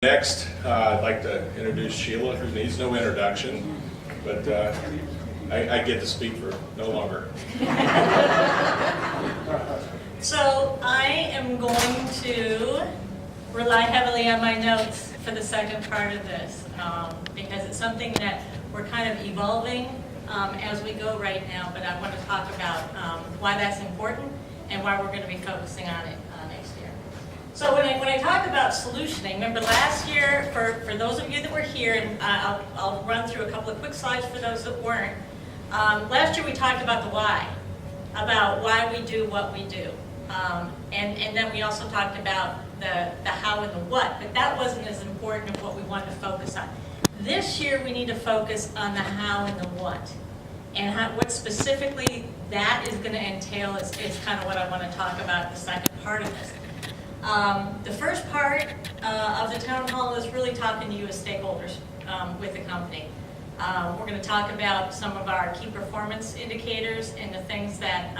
Next, I'd like to introduce Sheila, who needs no introduction, but I get to speak for no longer. So I am going to rely heavily on my notes for the second part of this because it's something that we're kind of evolving as we go right now, but I want to talk about why that's important and why we're going to be focusing on it next year. So when I talk about solutioning, remember last year, for those of you that were here, and I'll run through a couple of quick slides for those that weren't, last year we talked about the why, about why we do what we do. And then we also talked about the how and the what, but that wasn't as important of what we wanted to focus on. This year we need to focus on the how and the what. And what specifically that is going to entail is kind of what I want to talk about, the second part of this. The first part of the town hall is really talking to you as stakeholders with the company. We're going to talk about some of our key performance indicators and the things that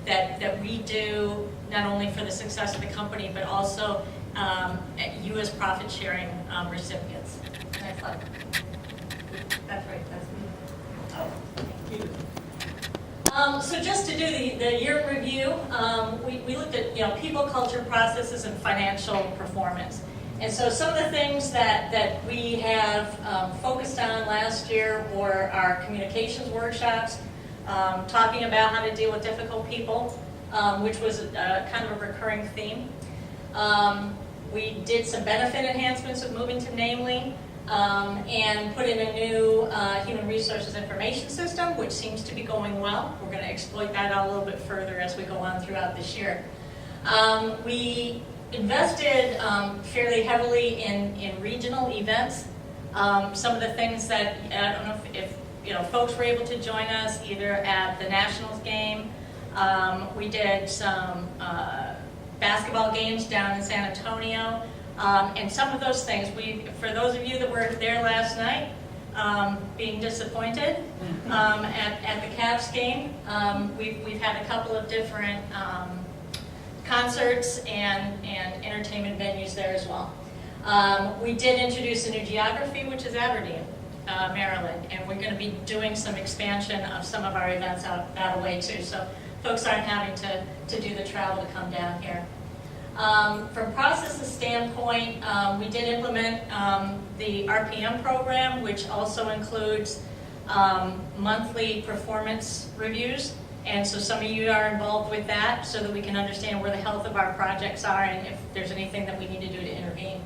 that we do not only for the success of the company, but also you as profit sharing recipients. Next slide. That's right. That's me. Oh, thank you. So just to do the year in review, we looked at people, culture, processes, and financial performance. And so some of the things that we have focused on last year were our communications workshops, talking about how to deal with difficult people, which was kind of a recurring theme. We did some benefit enhancements with moving to Namely, and put in a new human resources information system, which seems to be going well. We're going to exploit that out a little bit further as we go on throughout this year. We invested fairly heavily in regional events. Some of the things that, I don't know if folks were able to join us either at the Nationals game. We did some basketball games down in San Antonio. And some of those things, for those of you that were there last night, being disappointed at the Cavs game, we've had a couple of different concerts and entertainment venues there as well. We did introduce a new geography, which is Aberdeen, Maryland, and we're going to be doing some expansion of some of our events out that way too, so folks aren't having to do the travel to come down here. From processes standpoint, we did implement the RPM program, which also includes monthly performance reviews. And so some of you are involved with that so that we can understand where the health of our projects are and if there's anything that we need to do to intervene.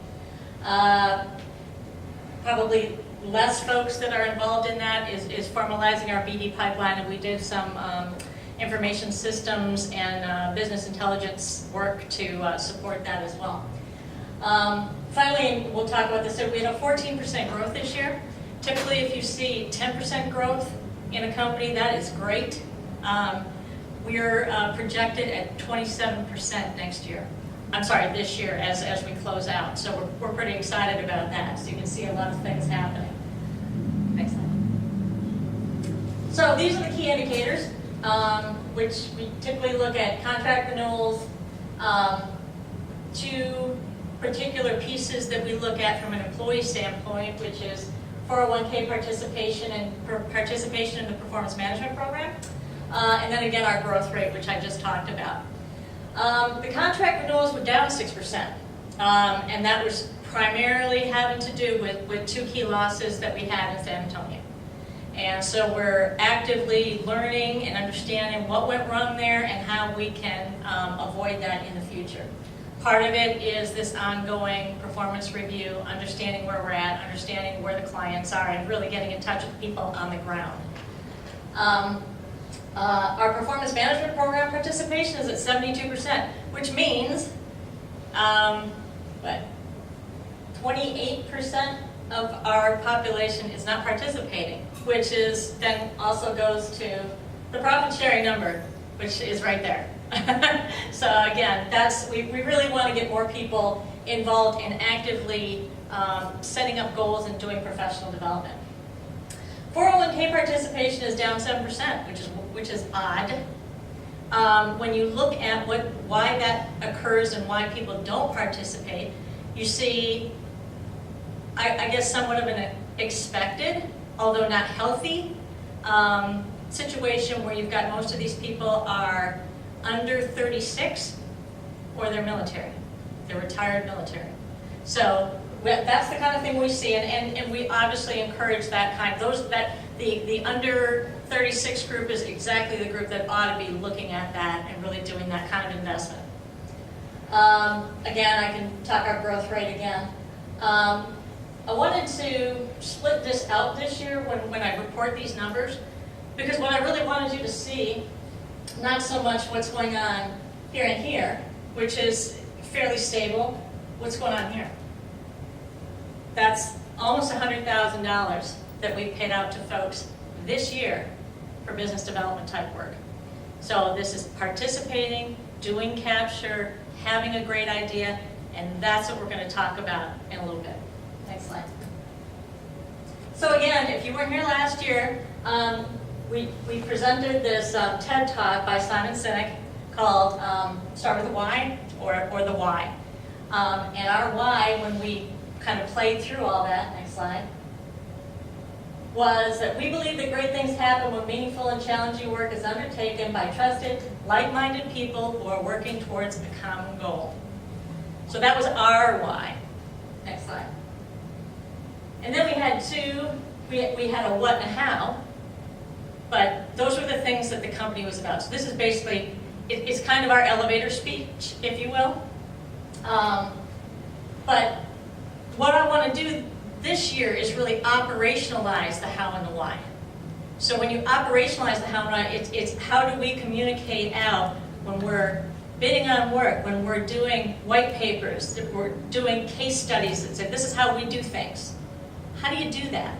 Probably less folks that are involved in that is formalizing our BD pipeline, and we did some information systems and business intelligence work to support that as well. Finally, we'll talk about this, so we had a 14% growth this year. Typically, if you see 10% growth in a company, that is great. We're projected at 27% next year. I'm sorry, this year as we close out. So we're pretty excited about that. So you can see a lot of things happening. Next slide. So these are the key indicators, which we typically look at contract renewals, two particular pieces that we look at from an employee standpoint, which is 401k participation and participation in the performance management program. And then again, our growth rate, which I just talked about. The contract renewals were down 6%, and that was primarily having to do with two key losses that we had in San Antonio. And so we're actively learning and understanding what went wrong there and how we can avoid that in the future. Part of it is this ongoing performance review, understanding where we're at, understanding where the clients are, and really getting in touch with people on the ground. Our performance management program participation is at 72%, which means 28% of our population is not participating, which is then also goes to the profit sharing number, which is right there. So again, we really want to get more people involved in actively setting up goals and doing professional development. 401k participation is down 7%, which is odd. When you look at why that occurs and why people don't participate, you see I guess somewhat of an expected, although not healthy, situation where you've got most of these people are under 36 or they're military. They're retired military. So that's the kind of thing we see, and we obviously encourage that kind. The under 36 group is exactly the group that ought to be looking at that and really doing that kind of investment. Again, I can talk our growth rate again. I wanted to split this out this year when I report these numbers, because what I really wanted you to see, not so much what's going on here and here, which is fairly stable. What's going on here? That's almost $100,000 that we paid out to folks this year for business development type work. So this is participating, doing capture, having a great idea, and that's what we're going to talk about in a little bit. Next slide. So again, if you weren't here last year, we presented this TED Talk by Simon Sinek called Start with the Why or the Why. And our why, when we kind of played through all that, next slide, was that we believe that great things happen when meaningful and challenging work is undertaken by trusted, like-minded people who are working towards a common goal. So that was our why. Next slide. And then we had a what and a how, but those were the things that the company was about. So this is basically, it's kind of our elevator speech, if you will. But what I want to do this year is really operationalize the how and the why. So when you operationalize the how and why, it's how do we communicate out when we're bidding on work, when we're doing white papers, that we're doing case studies that say this is how we do things. How do you do that?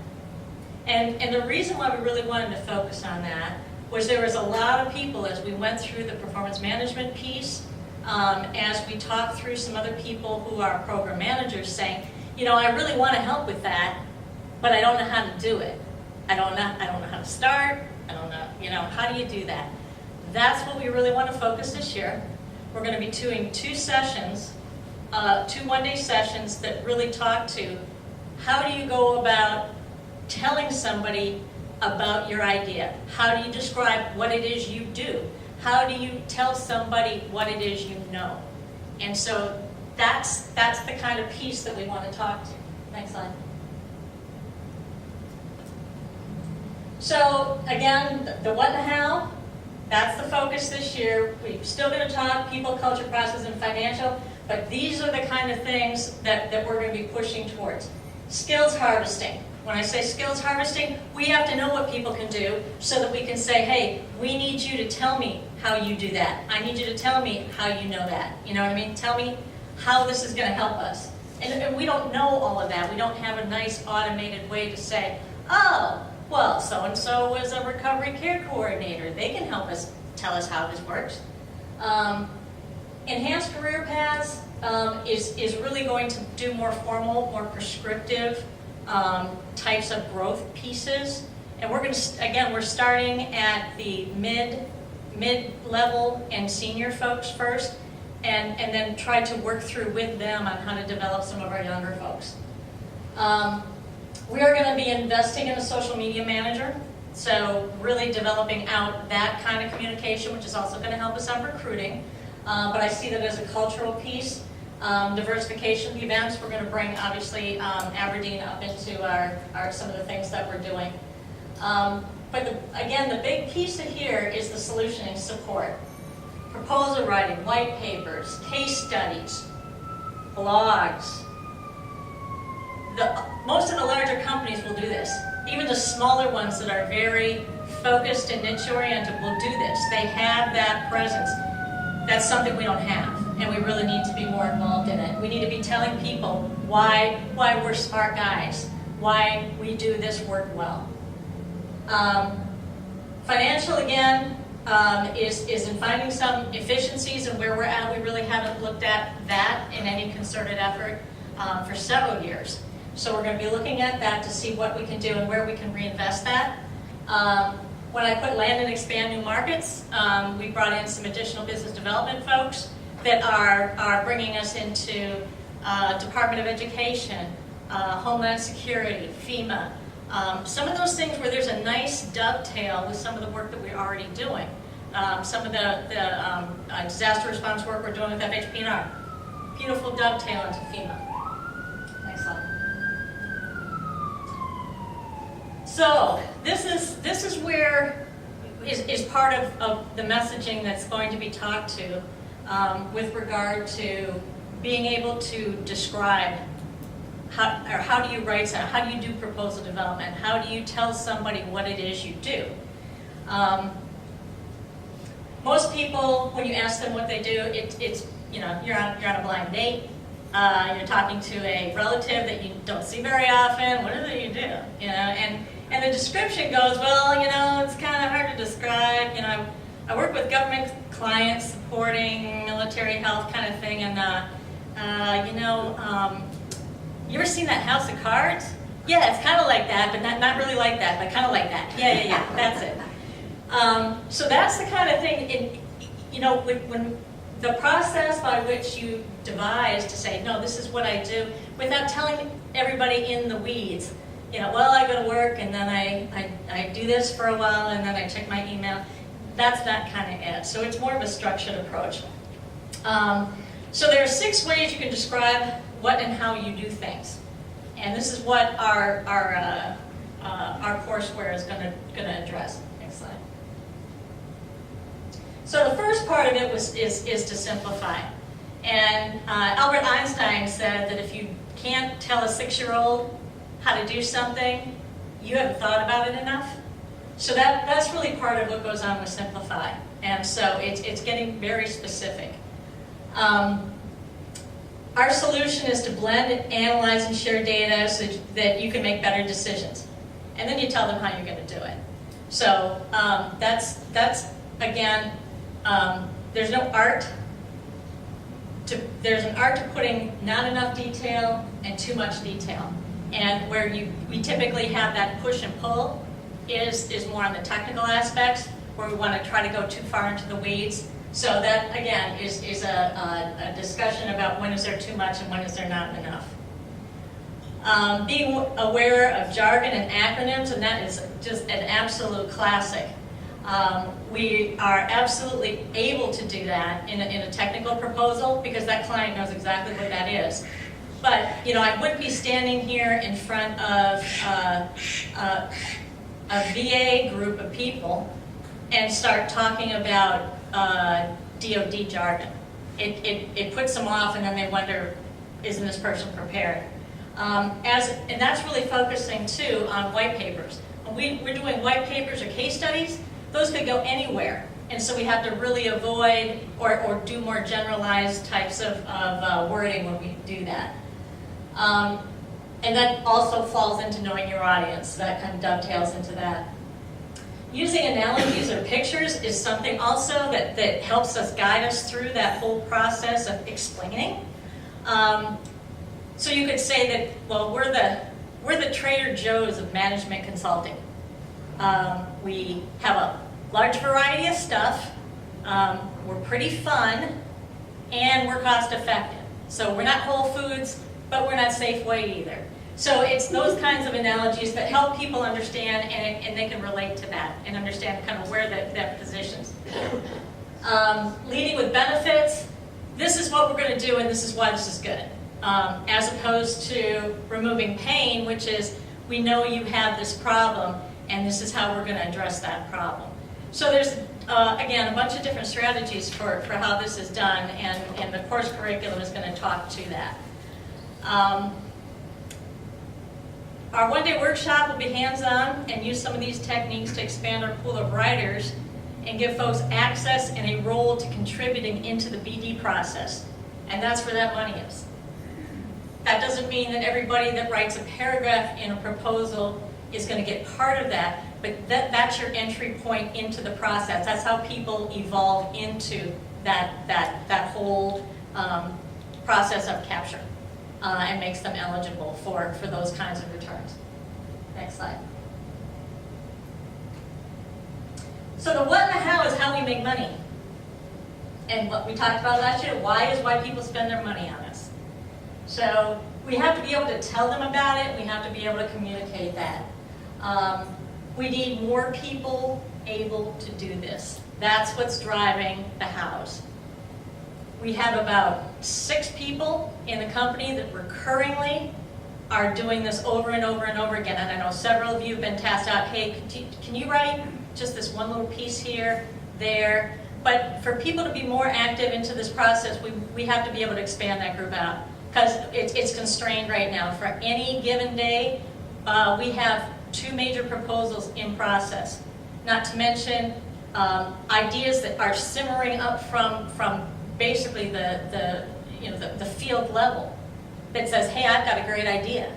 And the reason why we really wanted to focus on that was there was a lot of people as we went through the performance management piece, as we talked through some other people who are program managers saying, you know, I really want to help with that, but I don't know how to do it. I don't know how to start. I don't know, you know, how do you do that? That's what we really want to focus this year. We're going to be doing two sessions, two one-day sessions that really talk to how do you go about telling somebody about your idea? How do you describe what it is you do? How do you tell somebody what it is you know? And so that's the kind of piece that we want to talk to. Next slide. So again, the what and the how, that's the focus this year. We're still going to talk people, culture, process, and financial, but these are the kind of things that we're going to be pushing towards. Skills harvesting. When I say skills harvesting, we have to know what people can do so that we can say, hey, we need you to tell me how you do that. I need you to tell me how you know that. You know what I mean? Tell me how this is going to help us. And we don't know all of that. We don't have a nice automated way to say, oh, well, so-and-so was a recovery care coordinator. They can help us, tell us how this works. Enhanced career paths is really going to do more formal, more prescriptive types of growth pieces. And we're going to, again, we're starting at the mid-level and senior folks first, and then try to work through with them on how to develop some of our younger folks. We are going to be investing in a social media manager, so really developing out that kind of communication, which is also going to help us on recruiting. But I see that as a cultural piece. Diversification of events, we're going to bring, obviously, Aberdeen up into our some of the things that we're doing. But again, the big piece of here is the solutioning support. Proposal writing, white papers, case studies, blogs. Most of the larger companies will do this. Even the smaller ones that are very focused and niche-oriented will do this. They have that presence. That's something we don't have, and we really need to be more involved in it. We need to be telling people why we're smart guys, why we do this work well. Financial, again, is in finding some efficiencies and where we're at. We really haven't looked at that in any concerted effort for several years. So we're going to be looking at that to see what we can do and where we can reinvest that. When I put land and expand new markets, we brought in some additional business development folks that are bringing us into Department of Education, Homeland Security, FEMA. Some of those things where there's a nice dovetail with some of the work that we're already doing. Some of the disaster response work we're doing with FHP&R. Beautiful dovetail into FEMA. Next slide. So this is where is part of the messaging that's going to be talked to with regard to being able to describe how do you write something, how do you do proposal development, how do you tell somebody what it is you do. Most people, when you ask them what they do, it's you're on a blind date. You're talking to a relative that you don't see very often. What is it you do? And the description goes, well, it's kind of hard to describe. I work with government clients supporting military health kind of thing, and you ever seen that House of Cards? Yeah, it's kind of like that, but not really like that, but kind of like that. Yeah, that's it. So that's the kind of thing. When the process by which you devise to say, no, this is what I do, without telling everybody in the weeds, I go to work and then I do this for a while and then I check my email. That's not kind of it. So it's more of a structured approach. So there are 6 ways you can describe what and how you do things. And this is what our courseware is going to address. Next slide. So the first part of it is to simplify. And Albert Einstein said that if you can't tell a 6-year-old how to do something, you haven't thought about it enough. So that's really part of what goes on with Simplify. And so it's getting very specific. Our solution is to blend, analyze, and share data so that you can make better decisions. And then you tell them how you're going to do it. So that's again, there's no art. There's an art to putting not enough detail and too much detail. And where we typically have that push and pull is more on the technical aspects, where we want to try to go too far into the weeds. So that, again, is a discussion about when is there too much and when is there not enough. Being aware of jargon and acronyms, and that is just an absolute classic. We are absolutely able to do that in a technical proposal because that client knows exactly what that is. But, I wouldn't be standing here in front of a VA group of people and start talking about DoD jargon. It puts them off, and then they wonder, isn't this person prepared? And that's really focusing too on white papers. When we're doing white papers or case studies, those could go anywhere, and so we have to really avoid or do more generalized types of wording when we do that. And that also falls into knowing your audience. That kind of dovetails into that. Using analogies or pictures is something also that helps us guide us through that whole process of explaining. So you could say that, well, we're the Trader Joe's of management consulting. We have a large variety of stuff. We're pretty fun, and we're cost effective. So we're not Whole Foods, but we're not Safeway either. So it's those kinds of analogies that help people understand, and they can relate to that and understand kind of where that positions. Leading with benefits, this is what we're going to do, and this is why this is good. As opposed to removing pain, which is, we know you have this problem, and this is how we're going to address that problem. So there's, again, a bunch of different strategies for how this is done, and the course curriculum is going to talk to that. Our one-day workshop will be hands-on and use some of these techniques to expand our pool of writers and give folks access and a role to contributing into the BD process. And that's where that money is. That doesn't mean that everybody that writes a paragraph in a proposal is going to get part of that, but that's your entry point into the process. That's how people evolve into that whole process of capture. And makes them eligible for those kinds of returns. Next slide. So the what and the how is how we make money. And what we talked about last year, why is why people spend their money on us. So we have to be able to tell them about it, we have to be able to communicate that. We need more people able to do this. That's what's driving the house. We have about 6 people in the company that recurringly are doing this over and over and over again. And I know several of you have been tasked out, hey, can you write just this one little piece here, there? But for people to be more active into this process, we have to be able to expand that group out, because it's constrained right now. For any given day, we have 2 major proposals in process. Not to mention ideas that are simmering up from basically the field level that says, hey, I've got a great idea,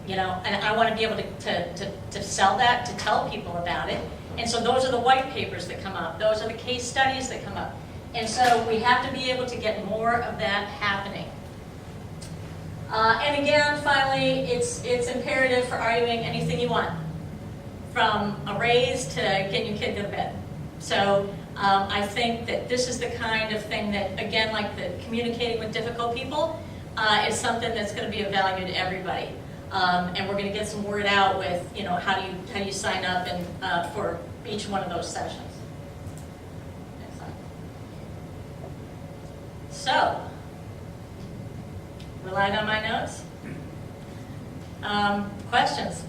and I want to be able to sell that, to tell people about it. And so those are the white papers that come up. Those are the case studies that come up. And so we have to be able to get more of that happening. And again, finally, it's imperative for arguing anything you want, from a raise to getting your kid to bed. So I think that this is the kind of thing that, again, like the communicating with difficult people, is something that's going to be of value to everybody. And we're going to get some word out with, how do you sign up and for each one of those sessions. Next slide. So, relied on my notes. Questions?